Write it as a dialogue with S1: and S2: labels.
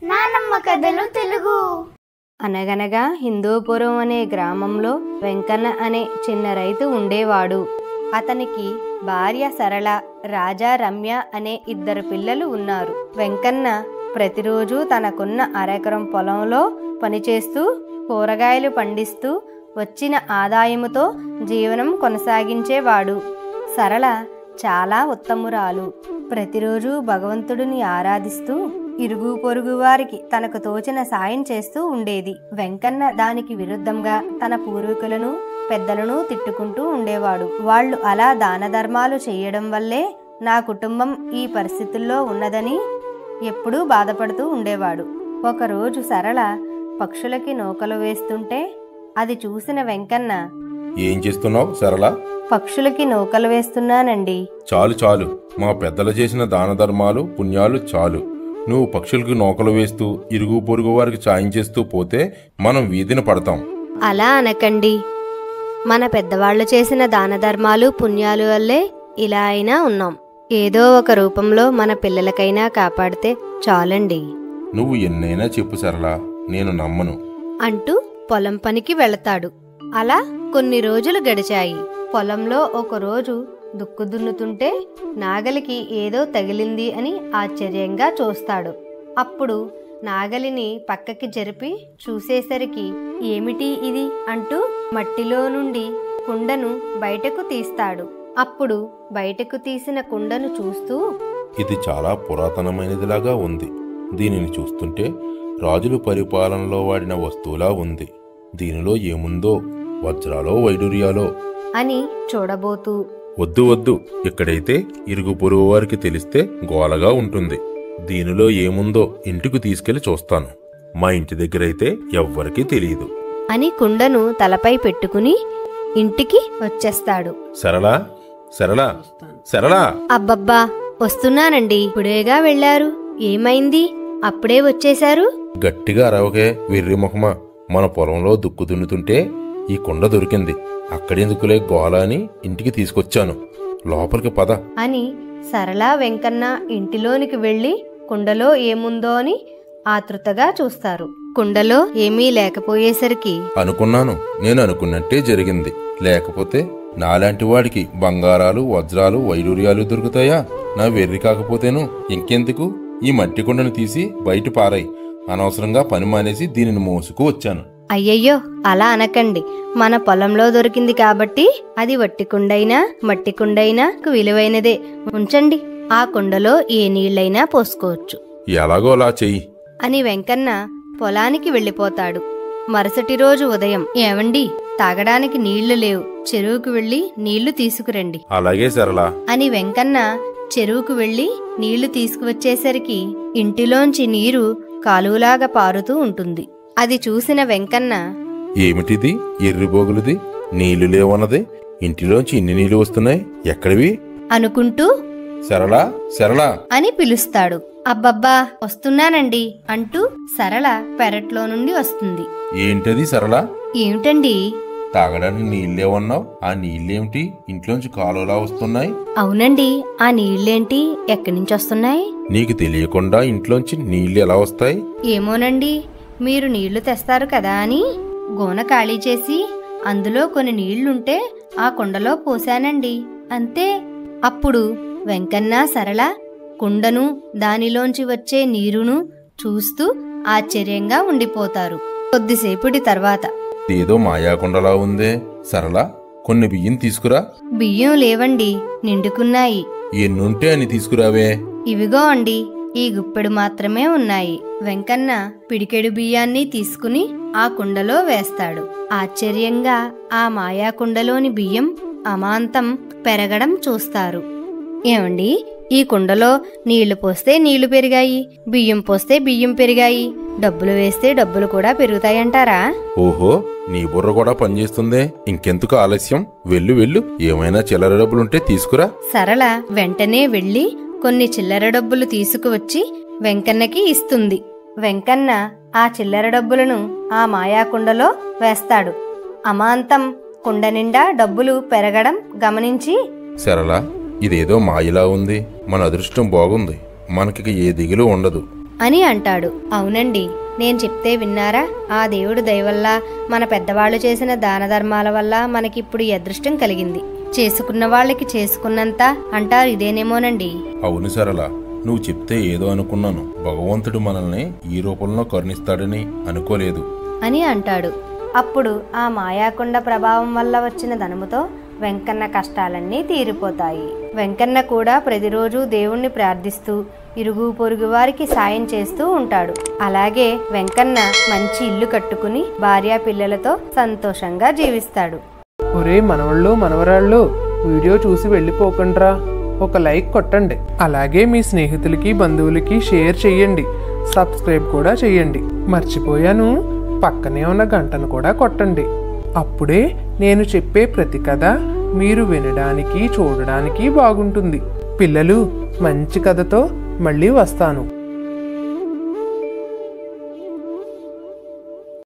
S1: నానమ్మ కథలు తెలుగు.
S2: అనగనగా హిందూపురం అనే గ్రామంలో వెంకన్న అనే చిన్న రైతు ఉండేవాడు. అతనికి భార్య సరళ, రాజా రమ్య అనే 2 పిల్లలు ఉన్నారు. వెంకన్న ప్రతిరోజు తనకున్న అరెకరం పొలంలో పనిచేస్తూ కూరగాయలు పండిస్తూ వచ్చిన ఆదాయముతో జీవనం కొనసాగించేవాడు. సరళ చాలా ఉత్తమురాలు. ప్రతిరోజు భగవంతుడిని ఆరాధిస్తూ ఇరుగు పొరుగు వారికి తనకు తోచిన సాయం చేస్తూ ఉండేది. వెంకన్న దానికి విరుద్ధంగా తన పూర్వీకులను పెద్దలను తిట్టుకుంటూ ఉండేవాడు. వాళ్ళు అలా దాన ధర్మాలు చేయడం వల్లే నా కుటుంబం ఈ పరిస్థితుల్లో ఉన్నదని ఎప్పుడూ బాధపడుతూ ఉండేవాడు. ఒకరోజు సరళ పక్షులకి నూకలు వేస్తుంటే అది చూసిన వెంకన్న,
S3: ఏం చేస్తున్నావు సరళ?
S2: పక్షులకి నూకలు వేస్తున్నానండి.
S3: చాలు చాలు, మా పెద్దలు చేసిన దాన ధర్మాలు పుణ్యాలు చాలు. నువ్వు పక్షులకి నూకలు వేస్తూ ఇరుగు పొరుగు వారికి సాయం చేస్తూ పోతే మనం వీధిన పడతాం.
S2: అలా అనకండి. మన పెద్దవాళ్లు చేసిన దాన ధర్మాలు పుణ్యాలు వల్లే ఇలా అయినా ఉన్నాం. ఏదో ఒక రూపంలో మన పిల్లలకైనా కాపాడితే చాలండి.
S3: నువ్వు ఎన్నైనా చెప్పు సరళ, నేను నమ్మను
S2: అంటూ పొలం పనికి వెళతాడు. అలా కొన్ని రోజులు గడిచాయి. పొలంలో ఒకరోజు దుక్కు దున్నుతుంటే నాగలికి ఏదో తగిలింది అని ఆశ్చర్యంగా చూస్తాడు. అప్పుడు నాగలిని పక్కకి జరిపి చూసేసరికి ఏమిటి ఇది అంటూ మట్టిలో నుండి కుండను బయటకు తీస్తాడు. అప్పుడు బయటకు తీసిన కుండను చూస్తూ,
S3: ఇది చాలా పురాతనమైనదిలాగా ఉంది. దీనిని చూస్తుంటే రాజులు పరిపాలనలో వాడిన వస్తువులా ఉంది. దీనిలో ఏముందో, వజ్రాలో వైడూర్యాలో
S2: అని చూడబోతూ,
S3: వద్దు వద్దు, ఇక్కడైతే ఇరుగు పొరుగు వారికి తెలిస్తే గోలగా ఉంటుంది. దీనిలో ఏముందో ఇంటికి తీసుకెళ్లి చూస్తాను. మా ఇంటి దగ్గరైతే ఎవ్వరికీ తెలియదు
S2: అని కుండను తలపై పెట్టుకుని ఇంటికి వచ్చేస్తాడు.
S3: సరళా సరళా సరళా!
S2: అబ్బబ్బా, వస్తున్నానండి. ఇప్పుడేగా వెళ్లారు, ఏమైంది? అప్పుడే వచ్చేశారు?
S3: గట్టిగా అరవకే వెర్రి మొహమా. మన పొలంలో దుక్కు దున్నుతుంటే ఈ కుండ దొరికింది. అక్కడెందుకులే గోల అని ఇంటికి తీసుకొచ్చాను. లోపలికి పద
S2: అని సరళ వెంకన్న ఇంటిలోనికి వెళ్లి కుండలో ఏముందో అని ఆతృతగా చూస్తారు. కుండలో ఏమీ లేకపోయేసరికి,
S3: అనుకున్నాను, నేను అనుకున్నట్టే జరిగింది. లేకపోతే నాలాంటి వాడికి బంగారాలు వజ్రాలు వైడూర్యాలు దొరుకుతాయా? నా వెర్రి కాకపోతేను. ఇంకెందుకు, ఈ మట్టి కుండను తీసి బయట పారాయి. అనవసరంగా పని మానేసి దీనిని మోసుకు వచ్చాను.
S2: అయ్యయ్యో, అలా అనకండి. మన పొలంలో దొరికింది కాబట్టి అది వట్టి కుండైనా మట్టి కుండైనా విలువైనదే. ఉంచండి, ఆ కుండలో ఏ నీళ్లైనా పోసుకోవచ్చు.
S3: ఎలాగో అలా చెయ్యి
S2: అని వెంకన్న పొలానికి వెళ్లిపోతాడు. మరుసటి రోజు ఉదయం, ఏవండి, తాగడానికి నీళ్లు లేవు, చెరువుకు వెళ్లి నీళ్లు తీసుకురండి.
S3: అలాగే సరళ
S2: అని వెంకన్న చెరువుకు వెళ్లి నీళ్లు తీసుకువచ్చేసరికి ఇంటిలోంచి నీరు కాలువలాగా పారుతూ ఉంటుంది. అది చూసిన వెంకన్న,
S3: ఏమిటిది ఎర్రిబోగులుది? నీళ్లు లేవన్నది, ఇంటిలోంచి ఇన్ని నీళ్లు వస్తున్నాయి, ఎక్కడివి
S2: అనుకుంటూ
S3: సరళా సరళా
S2: అని పిలుస్తాడు. అబ్బబ్బా, వస్తున్నానండి అంటూ సరళ పెరట్లో నుండి వస్తుంది.
S3: ఏంటది సరళా?
S2: ఏమిటండి?
S3: తాగడానికి నీళ్ళేవన్నావు, ఆ నీళ్ళేమిటి ఇంట్లోంచి కాలువలా వస్తున్నాయి?
S2: అవునండి, ఆ నీళ్లేంటి ఎక్కడి నుంచి వస్తున్నాయి?
S3: నీకు తెలియకుండా ఇంట్లోంచి నీళ్లు ఎలా వస్తాయి?
S2: ఏమోనండి, మీరు నీళ్లు తెస్తారు కదా అని గోన ఖాళీ చేసి అందులో కొన్ని నీళ్లుంటే ఆ కుండలో పోశానండి, అంతే. అప్పుడు వెంకన్న సరళ కుండను దానిలోంచి వచ్చే నీరును చూస్తూ ఆశ్చర్యంగా ఉండిపోతారు. కొద్దిసేపటి తర్వాత,
S3: ఏదో మాయాకుండలా ఉందే సరళ, కొన్ని బియ్యం తీసుకురా.
S2: బియ్యం లేవండి, నిండుకున్నాయి.
S3: ఎన్నుంటే అని తీసుకురావే.
S2: ఇవిగో అండి, ఈ గుప్పెడు మాత్రమే ఉన్నాయి. వెంకన్న పిడికెడు బియ్యాన్ని తీసుకుని ఆ కుండలో వేస్తాడు. ఆశ్చర్యంగా ఆ మాయా కుండలోని బియ్యం అమాంతం పెరగడం చూస్తారు. ఏమండి, ఈ కుండలో నీళ్లు పోస్తే నీళ్లు పెరిగాయి, బియ్యం పోస్తే బియ్యం పెరిగాయి, డబ్బులు వేస్తే డబ్బులు కూడా పెరుగుతాయంటారా?
S3: ఓహో, నీ బుర్ర కూడా పనిచేస్తుందే. ఇంకెందుకు ఆలస్యం, వెళ్ళు వెళ్ళు, ఏమైనా చిల్లర డబ్బులుంటే తీసుకురా.
S2: సరళ వెంటనే వెళ్లి కొన్ని చిల్లర డబ్బులు తీసుకువచ్చి వెంకన్నకి ఇస్తుంది. వెంకన్న ఆ చిల్లర డబ్బులను ఆ మాయాకుండలో వేస్తాడు. అమాంతం కుండ నిండా డబ్బులు పెరగడం గమనించి,
S3: సరళ, ఇదేదో మాయలా ఉంది. మన అదృష్టం బాగుంది, మనకి ఏ దిగులు ఉండదు.
S2: అని అంటాడు. అవునండి, నేను చెప్తే విన్నారా? ఆ దేవుడు దయ వల్ల, మన పెద్దవాళ్ళు చేసిన దాన ధర్మాల వల్ల మనకిప్పుడు ఈ అదృష్టం కలిగింది. చేసుకున్న వాళ్ళకి చేసుకున్నంత అంటారు, ఇదేనేమోనండి.
S3: అవును సరళ, నువ్వు చెప్తే ఏదో అనుకున్నాను. భగవంతుడు మనల్ని ఈ రూపంలో కరుణిస్తాడని అనుకోలేదు
S2: అని అంటాడు. అప్పుడు ఆ మాయాకొండ ప్రభావం వల్ల వచ్చిన ధనముతో వెంకన్న కష్టాలన్నీ తీరిపోతాయి. వెంకన్న కూడా ప్రతిరోజు దేవుణ్ణి ప్రార్థిస్తూ ఇరుగు పొరుగు వారికి సాయం చేస్తూ ఉంటాడు. అలాగే వెంకన్న మంచి ఇల్లు కట్టుకుని భార్యా పిల్లలతో సంతోషంగా జీవిస్తాడు.
S4: ఒరే మనవళ్ళు మనవరాళ్ళు, వీడియో చూసి వెళ్ళిపోకండ్రా, ఒక లైక్ కొట్టండి. అలాగే మీ స్నేహితులకి బంధువులకి షేర్ చెయ్యండి. సబ్స్క్రైబ్ కూడా చెయ్యండి. మర్చిపోయాను, పక్కనే ఉన్న గంటను కూడా కొట్టండి. అప్పుడే నేను చెప్పే ప్రతి కథ మీరు వినడానికి చూడడానికి బాగుంటుంది. పిల్లలు, మంచి కథతో మళ్ళీ వస్తాను.